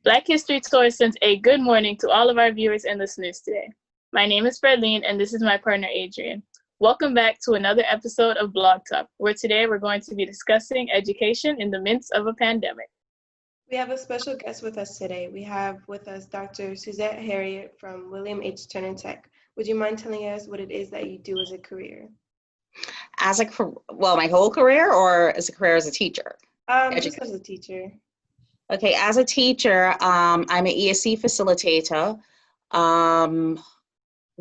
Black History Tour sends a good morning to all of our viewers and listeners today. My name is Fredlene, and this is my partner, Adriane. Welcome back to another episode of Blog Talk, where today we're going to be discussing education in the midst of a pandemic. We have a special guest with us today. We have with us Dr. Suzette Harriott from William H. Turner Tech. Would you mind telling us what it is that you do as a career? My whole career, or as a career as a teacher? Just as a teacher. Okay, as a teacher, I'm an ESC facilitator.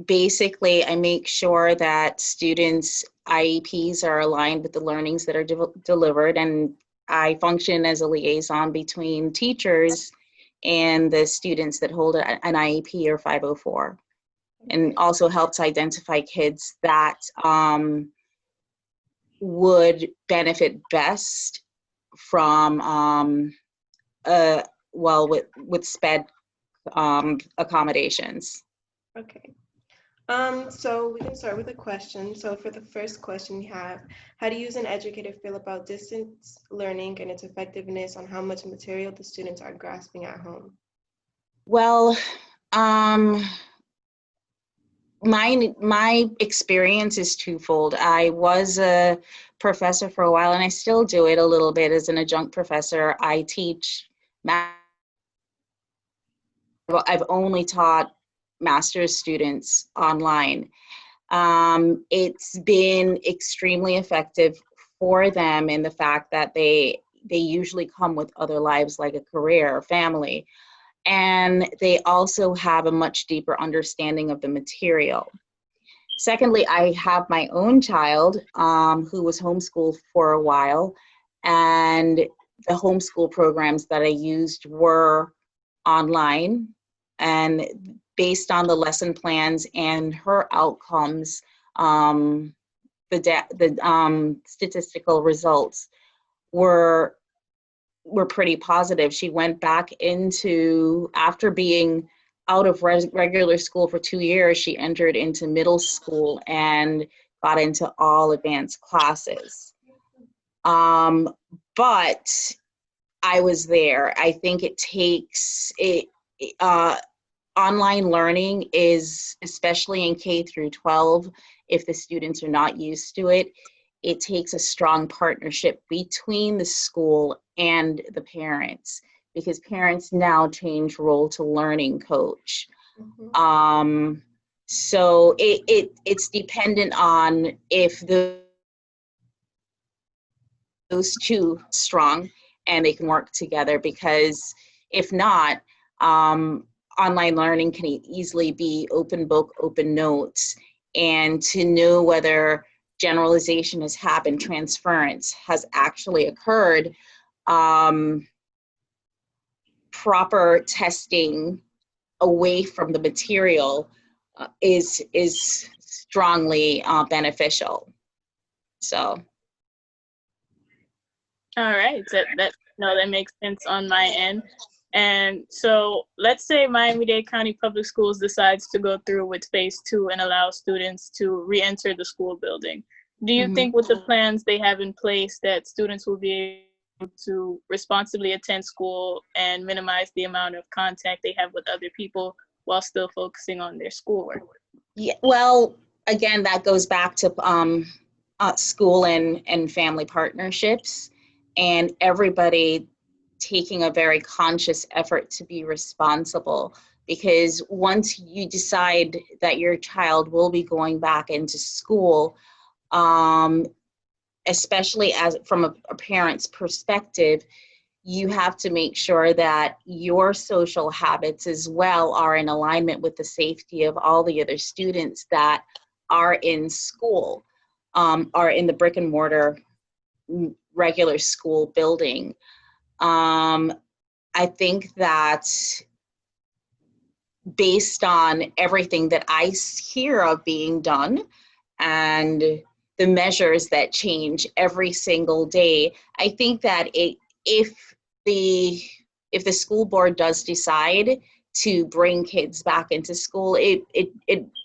Basically, I make sure that students' IEPs are aligned with the learnings that are delivered, and I function as a liaison between teachers and the students that hold an IEP or 504, and also helps identify kids that would benefit best from with SPED accommodations. Okay. So we can start with a question. So for the first question we have, how do you as an educator feel about distance learning and its effectiveness on how much material the students are grasping at home? Well, my experience is twofold. I was a professor for a while, and I still do it a little bit as an adjunct professor. I teach math. I've only taught master's students online. It's been extremely effective for them in the fact that they usually come with other lives, like a career or family, and they also have a much deeper understanding of the material. Secondly, I have my own child who was homeschooled for a while, and the homeschool programs that I used were online, and based on the lesson plans and her outcomes, the statistical results were pretty positive. She went back after being out of regular school for 2 years, she entered into middle school and got into all advanced classes. But I was there. I think it takes online learning is, especially in K through 12, if the students are not used to it, it takes a strong partnership between the school and the parents, because parents now change role to learning coach. Mm-hmm. So it's dependent on if those two are strong and they can work together, because if not, online learning can easily be open book, open notes, and to know whether generalization has happened, transference has actually occurred, proper testing away from the material is strongly beneficial. So. All right, that makes sense on my end. And so let's say Miami-Dade County Public Schools decides to go through with phase 2 and allow students to re-enter the school building. Do you think with the plans they have in place that students will be able to responsibly attend school and minimize the amount of contact they have with other people while still focusing on their schoolwork? Yeah, well, again, that goes back to school and family partnerships, and everybody taking a very conscious effort to be responsible, because once you decide that your child will be going back into school, especially as from a parent's perspective, you have to make sure that your social habits as well are in alignment with the safety of all the other students that are in school, are in the brick and mortar regular school building. I think that based on everything that I hear of being done and the measures that change every single day, I think that if the school board does decide to bring kids back into school, it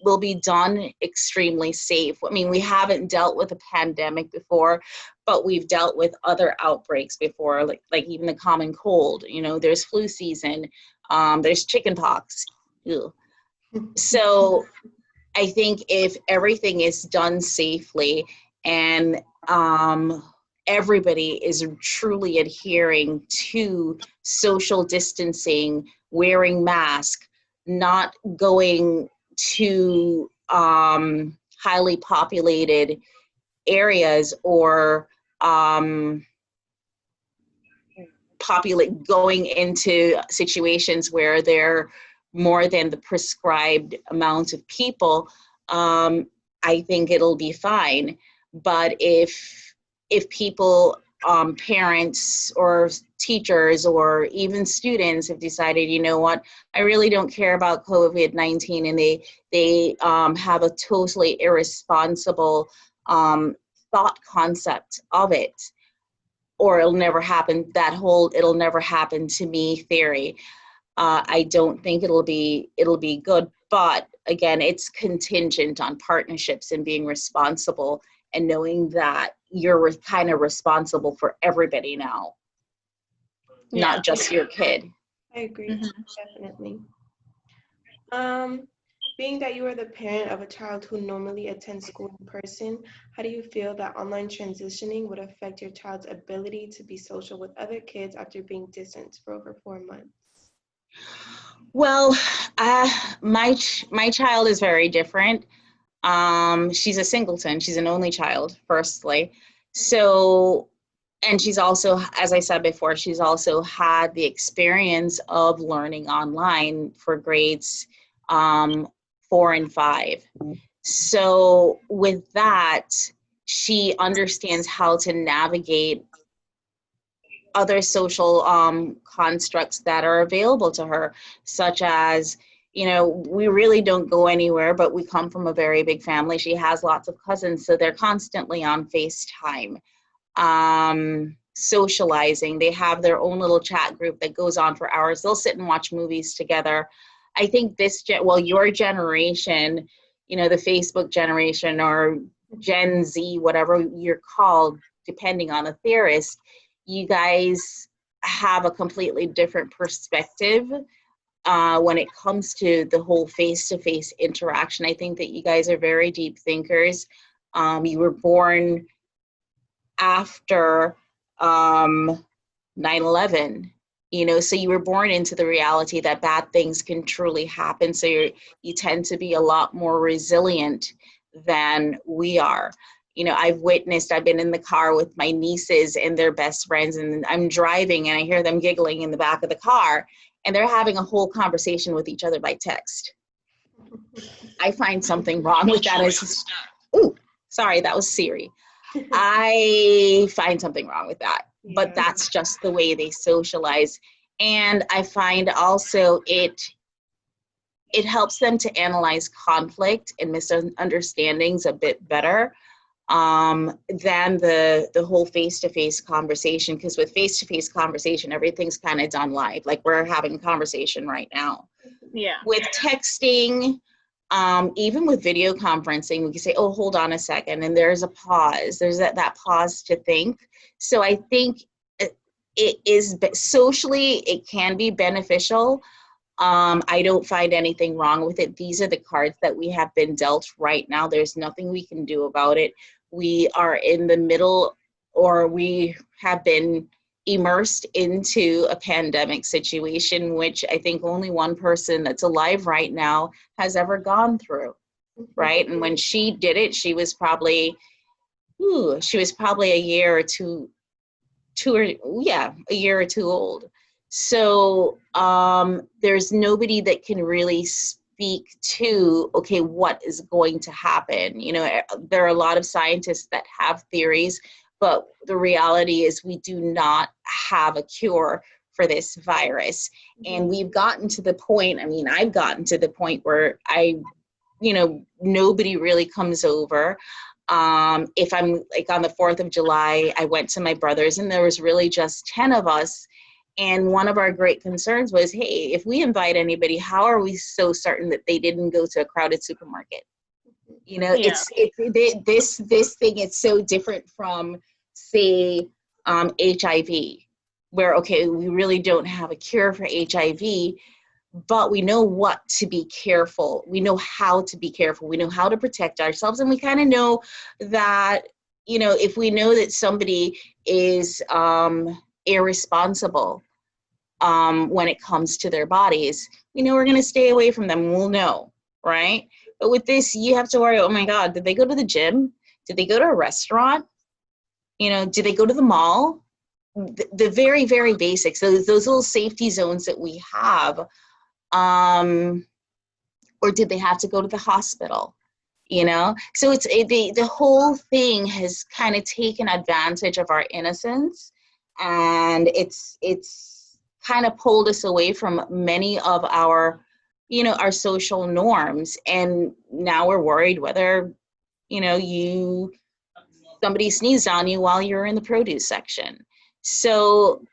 will be done extremely safe. I mean, we haven't dealt with a pandemic before, but we've dealt with other outbreaks before, like even the common cold. You know, there's flu season, there's chicken pox. Ew. So I think if everything is done safely and everybody is truly adhering to social distancing, wearing masks, not going to highly populated areas or going into situations where they're more than the prescribed amount of people, I think it'll be fine. But if people, parents or teachers or even students have decided, you know what, I really don't care about COVID-19, and they have a totally irresponsible thought concept of it, or it'll never happen, that whole it'll never happen to me theory, I don't think it'll be good. But again, it's contingent on partnerships and being responsible and knowing that you're kind of responsible for everybody now, not just your kid. I agree, definitely. Being that you are the parent of a child who normally attends school in person, how do you feel that online transitioning would affect your child's ability to be social with other kids after being distant for over 4 months? Well, my child is very different. She's a singleton. She's an only child, firstly. So, and she's also, as I said before, she's also had the experience of learning online for grades 4 and 5. So with that, she understands how to navigate other social constructs that are available to her, such as, you know, we really don't go anywhere, but we come from a very big family. She has lots of cousins, so they're constantly on FaceTime, socializing. They have their own little chat group that goes on for hours. They'll sit and watch movies together. I think your generation, you know, the Facebook generation or Gen Z, whatever you're called, depending on the theorist, you guys have a completely different perspective when it comes to the whole face-to-face interaction. I think that you guys are very deep thinkers. You were born after 9/11, you know, so you were born into the reality that bad things can truly happen. So you tend to be a lot more resilient than we are. You know, I've been in the car with my nieces and their best friends, and I'm driving and I hear them giggling in the back of the car, and they're having a whole conversation with each other by text. I find something wrong with that. Ooh, sorry, that was Siri. I find something wrong with that, but that's just the way they socialize. And I find also it helps them to analyze conflict and misunderstandings a bit better than the whole face-to-face conversation, because with face-to-face conversation, everything's kind of done live, like we're having a conversation right now. Yeah. With texting, even with video conferencing, we can say, oh, hold on a second, and there's a pause. There's that pause to think. So I think it is socially, it can be beneficial. I don't find anything wrong with it. These are the cards that we have been dealt right now. There's nothing we can do about it. We are in the middle, or we have been immersed into a pandemic situation, which I think only one person that's alive right now has ever gone through, right? And when she did it, she was probably a year or two a year or two old. So there's nobody that can really speak to, okay, what is going to happen? You know, there are a lot of scientists that have theories, but the reality is we do not have a cure for this virus. And we've gotten to the point, I've gotten to the point where nobody really comes over. If I'm like on the 4th of July, I went to my brother's and there was really just 10 of us. And one of our great concerns was, hey, if we invite anybody, how are we so certain that they didn't go to a crowded supermarket? You know, Yeah. this thing is so different from, say, HIV, where, okay, we really don't have a cure for HIV, but we know what to be careful. We know how to be careful. We know how to protect ourselves. And we kind of know that, you know, if we know that somebody is irresponsible when it comes to their bodies, we know we're going to stay away from them. We'll know, right? But with this, you have to worry, oh my God, did they go to the gym? Did they go to a restaurant? You know, did they go to the mall? The very, very basics, those little safety zones that we have, or did they have to go to the hospital? You know, so the whole thing has kind of taken advantage of our innocence, and it's kind of pulled us away from many of our, you know, our social norms. And now we're worried whether, you know, somebody sneezed on you while you're in the produce section. So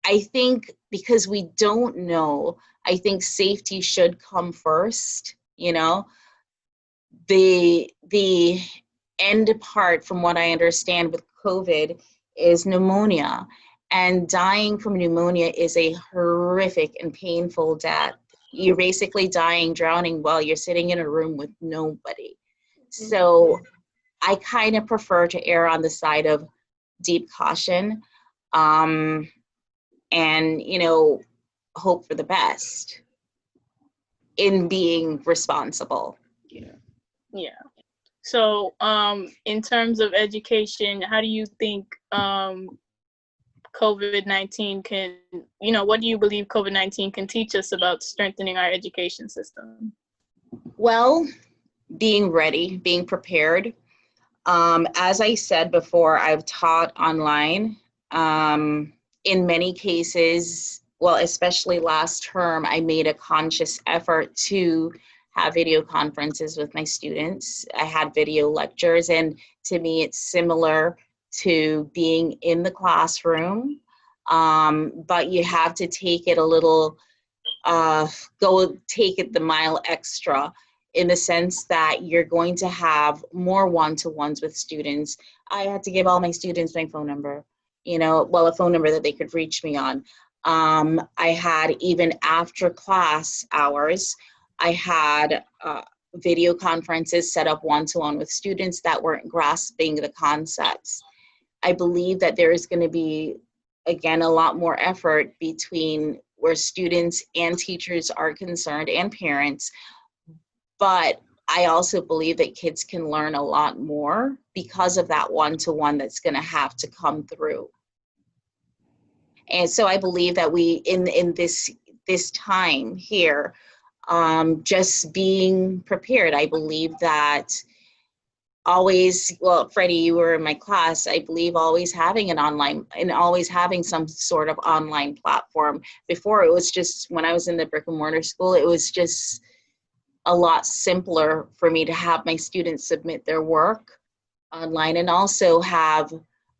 I think because we don't know, I think safety should come first, you know. The end part, from what I understand with COVID, is pneumonia. And dying from pneumonia is a horrific and painful death. You're basically dying, drowning while you're sitting in a room with nobody. So I kind of prefer to err on the side of deep caution, and, you know, hope for the best in being responsible. Yeah. So, in terms of education, how do you think COVID-19 can, you know, what do you believe COVID-19 can teach us about strengthening our education system? Well, being ready, being prepared. As I said before, I've taught online. In many cases, well, especially last term, I made a conscious effort to have video conferences with my students. I had video lectures, and to me, it's similar to being in the classroom, but you have to take it a little, take it the mile extra, in the sense that you're going to have more one-to-ones with students. I had to give all my students my phone number, you know, well, a phone number that they could reach me on. I had, even after class hours, I had video conferences set up one-to-one with students that weren't grasping the concepts. I believe that there is going to be, again, a lot more effort between where students and teachers are concerned, and parents. But I also believe that kids can learn a lot more because of that one-to-one that's going to have to come through. And so I believe that we, in this time here, just being prepared. I believe that always, well, Freddie, you were in my class, I believe always having an online, and always having some sort of online platform. Before, it was just, when I was in the brick and mortar school, it was just a lot simpler for me to have my students submit their work online, and also have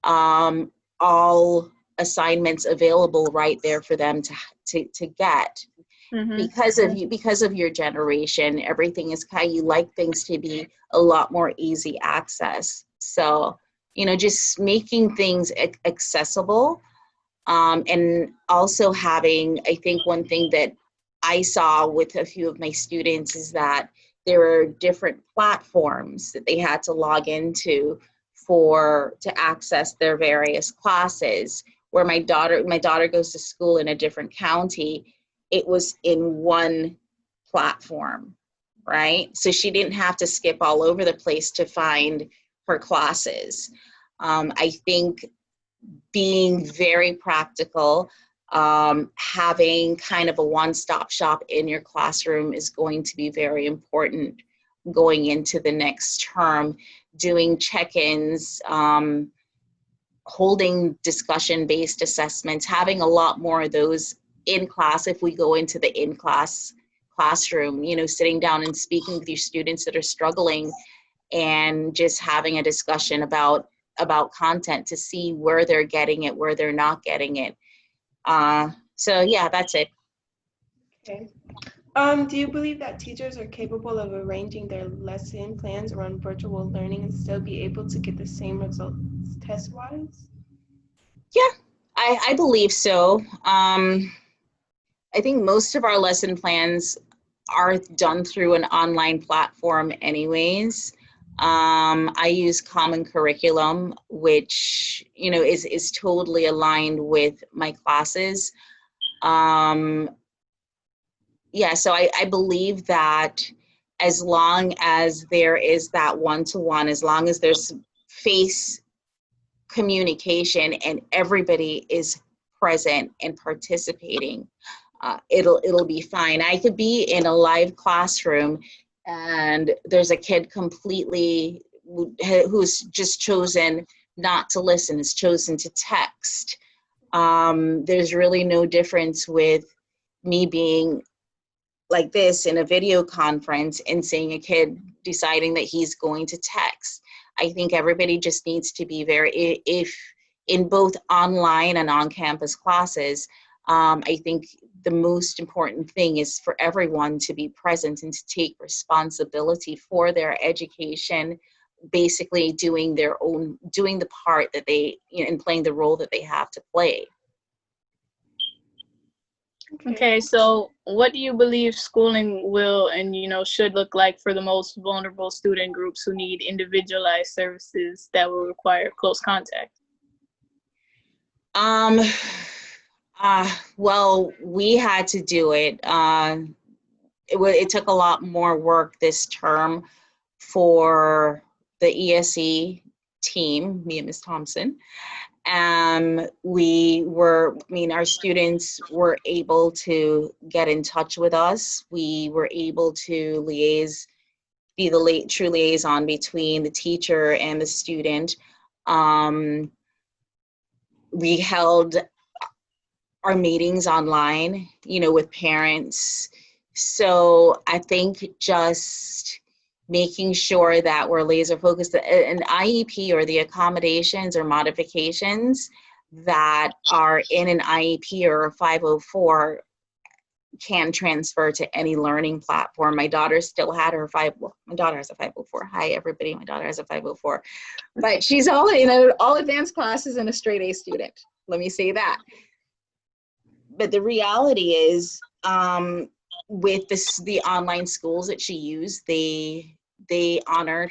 all assignments available right there for them to get. Mm-hmm. Because of your generation, everything is kind of, you like things to be a lot more easy access. So, you know, just making things accessible, and also having, I think one thing that I saw with a few of my students is that there are different platforms that they had to log into to access their various classes. Where my daughter goes to school in a different county, it was in one platform, right? So she didn't have to skip all over the place to find her classes. I think being very practical, having kind of a one-stop shop in your classroom is going to be very important going into the next term. Doing check-ins, holding discussion-based assessments, having a lot more of those in class. If we go into the classroom, you know, sitting down and speaking with your students that are struggling, and just having a discussion about content to see where they're getting it, where they're not getting it. So yeah, that's it. Okay. Do you believe that teachers are capable of arranging their lesson plans around virtual learning and still be able to get the same results test-wise? Yeah, I believe so. I think most of our lesson plans are done through an online platform anyways. I use Common Curriculum, which, you know, is totally aligned with my classes. Yeah, so I believe that as long as there is that one-to-one, as long as there's face communication and everybody is present and participating, it'll be fine. I could be in a live classroom and there's a kid completely who's just chosen not to listen, has chosen to text. There's really no difference with me being like this in a video conference and seeing a kid deciding that he's going to text. I think everybody just needs to be very, if in both online and on-campus classes, I think the most important thing is for everyone to be present and to take responsibility for their education, basically doing the part that they, you know, and playing the role that they have to play. Okay, so what do you believe schooling will and, you know, should look like for the most vulnerable student groups who need individualized services that will require close contact? Well, we had to do it. It took a lot more work this term for the ESE team, me and Ms. Thompson. Our students were able to get in touch with us. We were able to be the true liaison between the teacher and the student. We held our meetings online, you know, with parents. So I think just making sure that we're laser focused. An IEP, or the accommodations or modifications that are in an IEP or a 504, can transfer to any learning platform. My daughter still had her my daughter has a 504. Hi everybody, my daughter has a 504. But she's all in all advanced classes and a straight A student. Let me say that. But the reality is, with the online schools that she used, they honored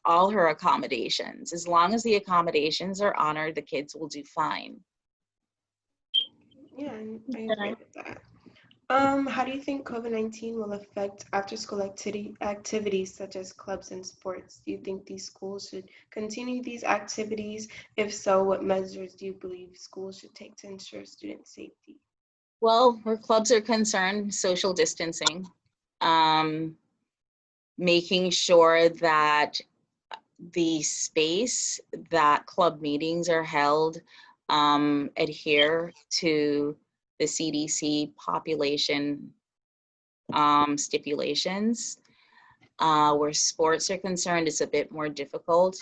all her accommodations. As long as the accommodations are honored, the kids will do fine. Yeah, I agree with that. How do you think COVID-19 will affect after-school activities such as clubs and sports? Do you think these schools should continue these activities? If so, what measures do you believe schools should take to ensure student safety? Well, where clubs are concerned, social distancing, making sure that the space that club meetings are held adhere to the CDC population stipulations. Where sports are concerned, it's a bit more difficult.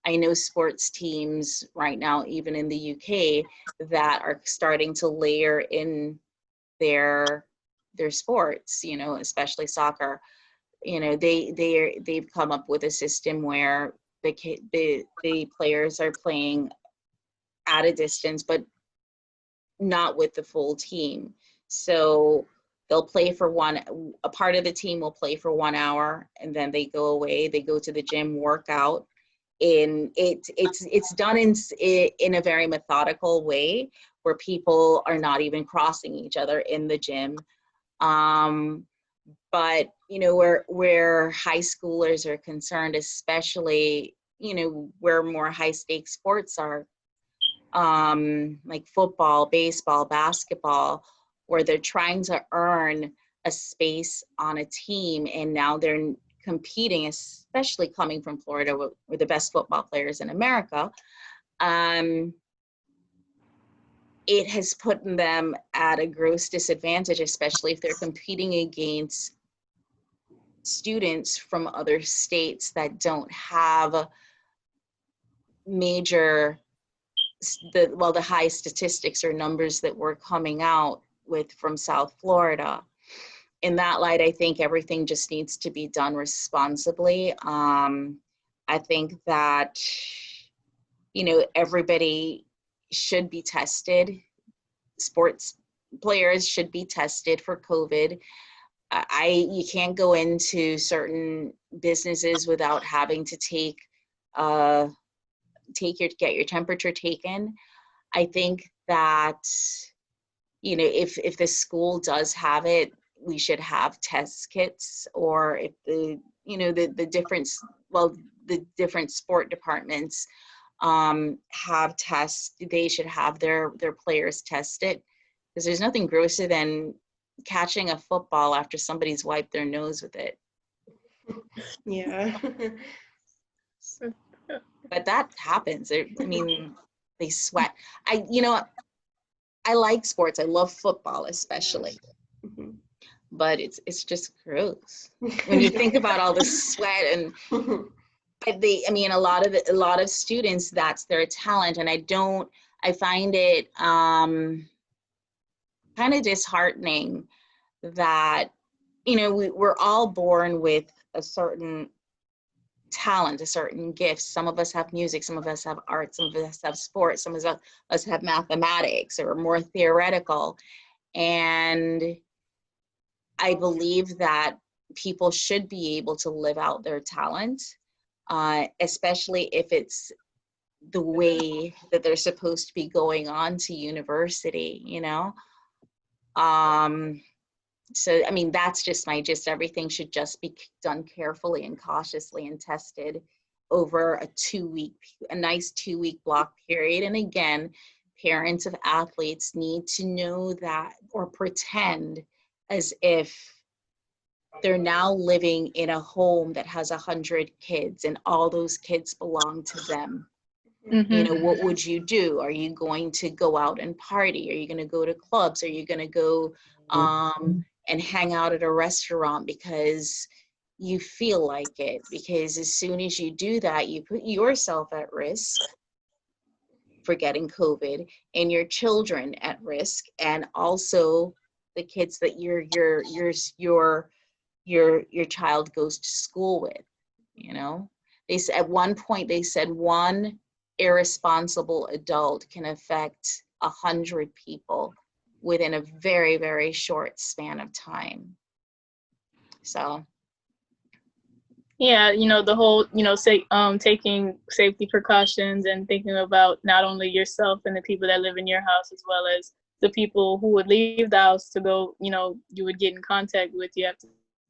I know sports teams right now, even in the UK, that are starting to layer in their sports, you know, especially soccer. You know, they've come up with a system where the players are playing at a distance, but not with the full team. So they'll play for a part of the team will play for 1 hour, and then they go away, they go to the gym, work out. It's done in a very methodical way where people are not even crossing each other in the gym. But you know, where high schoolers are concerned, especially, you know, where more high stakes sports are, like football, baseball, basketball, where they're trying to earn a space on a team, and now they're competing, especially coming from Florida, with the best football players in America. It has put them at a gross disadvantage, especially if they're competing against students from other states that don't have major the high statistics or numbers that were coming out with from South Florida. In that light, I think everything just needs to be done responsibly. I think that, everybody should be tested. Sports players should be tested for COVID. You can't go into certain businesses without having to get your temperature taken. I think that, if the school does have it, we should have test kits, or if the different sport departments have tests, they should have their players tested, because there's nothing grosser than catching a football after somebody's wiped their nose with it. Yeah. But that happens. They sweat. I like sports. I love football especially. Mm-hmm. But it's just gross when you think about all the sweat and a lot of students, that's their talent, and I find it kind of disheartening that we're all born with a certain talent, a certain gift. Some of us have music, some of us have art, some of us have sports, some of us have mathematics or more theoretical, and I believe that people should be able to live out their talent, especially if it's the way that they're supposed to be going on to university, So, that's just my gist. Everything should just be done carefully and cautiously and tested over a nice 2-week block period. And again, parents of athletes need to know that, or pretend as if they're now living in a home that has 100 kids and all those kids belong to them. Mm-hmm. What would you do? Are you going to go out and party? Are you going to go to clubs? Are you going to go and hang out at a restaurant because you feel like it? Because as soon as you do that, you put yourself at risk for getting COVID, and your children at risk, and also the kids that your child goes to school with. They said at one point, one irresponsible adult can affect 100 people within a very, very short span of time. So yeah, the whole, taking safety precautions and thinking about not only yourself and the people that live in your house, as well as the people who would leave the house to go, you would get in contact with. You have to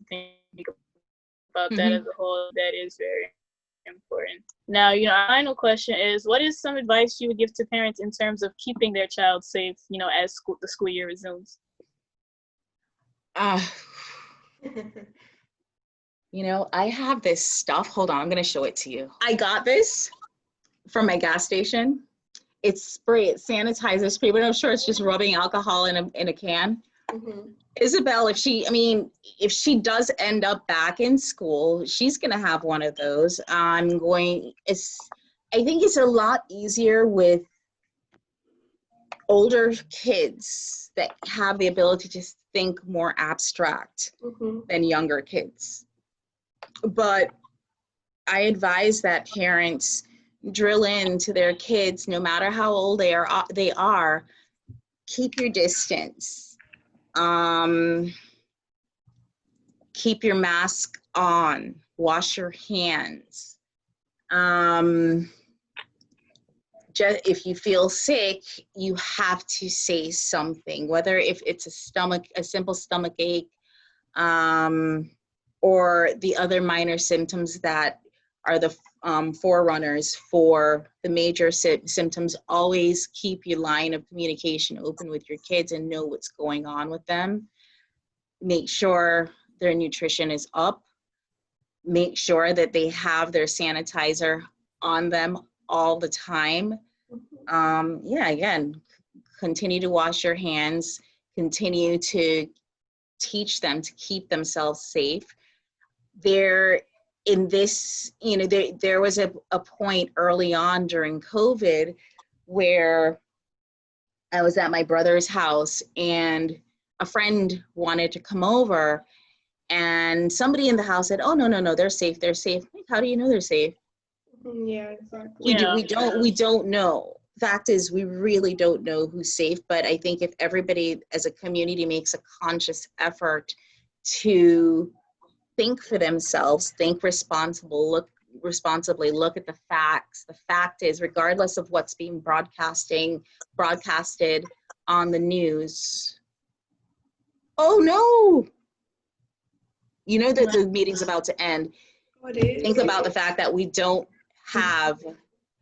think about that as a whole. That is very important. Now, our final question is, what is some advice you would give to parents in terms of keeping their child safe, as the school year resumes? I have this stuff. Hold on, I'm going to show it to you. I got this from my gas station. It's spray, it's sanitizer spray, but I'm sure it's just rubbing alcohol in a can. Mm-hmm. Isabel, if she does end up back in school, she's going to have one of those. I think it's a lot easier with older kids that have the ability to think more abstract than younger kids. But I advise that parents drill into their kids, no matter how old they are, keep your distance. Keep your mask on, wash your hands. Just if you feel sick, you have to say something, whether if it's a simple stomach ache, or the other minor symptoms that are the forerunners for the major symptoms. Always keep your line of communication open with your kids and know what's going on with them. Make sure their nutrition is up. Make sure that they have their sanitizer on them all the time. Again, continue to wash your hands, continue to teach them to keep themselves safe. There was a point early on during COVID where I was at my brother's house and a friend wanted to come over, and somebody in the house said, "Oh, no, they're safe, they're safe." Like, how do you know they're safe? Yeah, exactly. We don't know. Fact is, we really don't know who's safe. But I think if everybody as a community makes a conscious effort to think for themselves, think responsibly, look at the facts. The fact is, regardless of what's being broadcasted on the news, oh no, you know that the meeting's about to end. Think about the fact that we don't have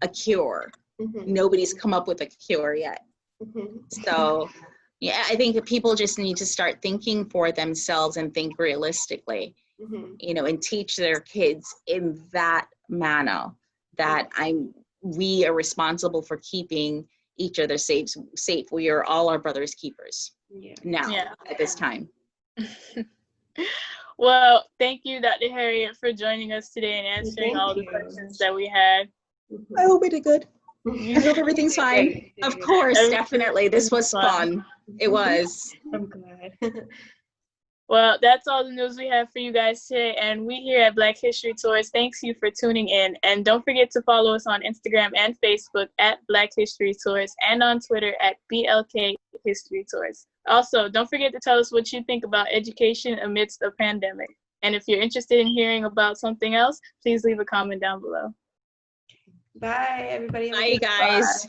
a cure. Nobody's come up with a cure yet. So yeah, I think that people just need to start thinking for themselves and think realistically, you know, and teach their kids in that manner that we are responsible for keeping each other safe. We are all our brother's keepers now at this time. Well, thank you, Dr. Harriott, for joining us today and answering all the questions that we had. I hope we did good. I hope everything's fine. Of course, definitely. This was fun. It was. I'm glad. Well, that's all the news we have for you guys today. And we here at Black History Tours, thanks you for tuning in. And don't forget to follow us on Instagram and Facebook at Black History Tours and on Twitter at BLK History Tours. Also, don't forget to tell us what you think about education amidst a pandemic. And if you're interested in hearing about something else, please leave a comment down below. Bye, everybody. Bye, guys.